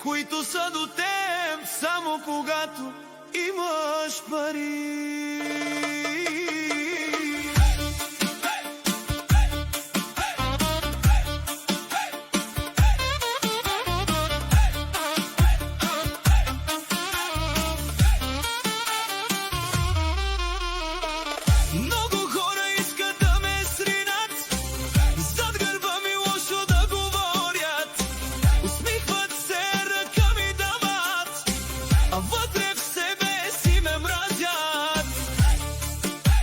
които са до теб само когато имаш пари. Много хора искат да ме сринат, зад гърба ми лошо да говорят, усмихват се, ръка ми дават, а вътре в себе си ме мразят.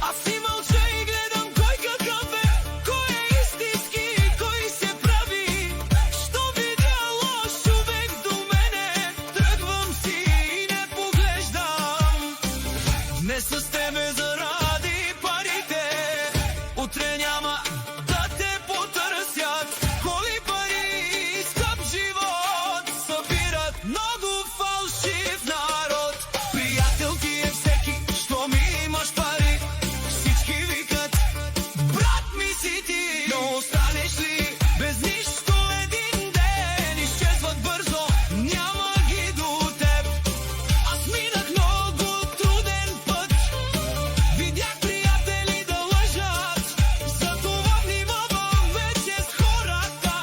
Аз си мълча и гледам кой какъв е, кой е истински и кой се прави. Що видя лош човек до мене, тръгвам си и не поглеждам. Днес с тебе заради парите, утре няма да те потърсят. Холи пари и скъп живот събират много фалшив народ. Приятел ти е всеки, що ми имаш пари. Всички викат, брат ми си ти. Но останеш ли без нищо един ден, изчезват бързо, няма ги до теб. Аз минах много труден път, видях приятели да лъжат, затова внимавам вече с хората,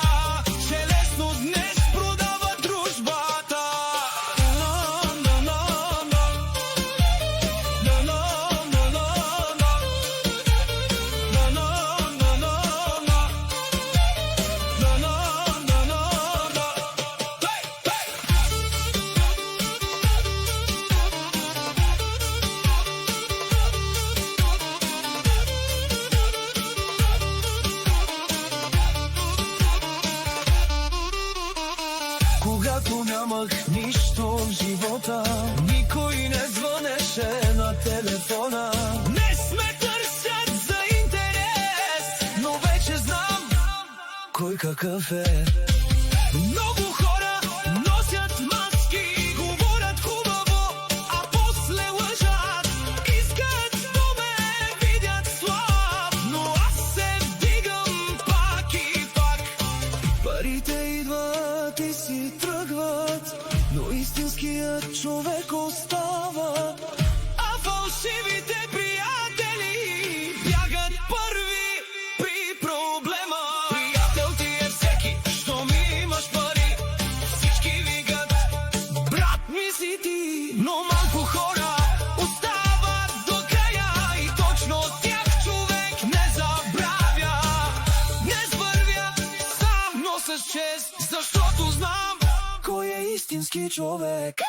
че лесно днес продават дружбата. Когато нямах нищо в живота, никой не звънеше на телефона. Не сме търсят за интерес, но вече знам кой какъв е. Много хора носят маски, говорят хубаво, а после лъжат. Искат да ме видят слаб, но аз се вдигам пак и пак. Парите идват и си тръгват, но истинският човек остава. А фалшивите приятели бягат първи при проблема. Приятел ти е всеки, що ми имаш пари. Всички викат, брат ми си ти. Но малко хора остават до края и точно тях човек не забравя. Днес вървя сам, но с чест, защото знам кой е истински човек.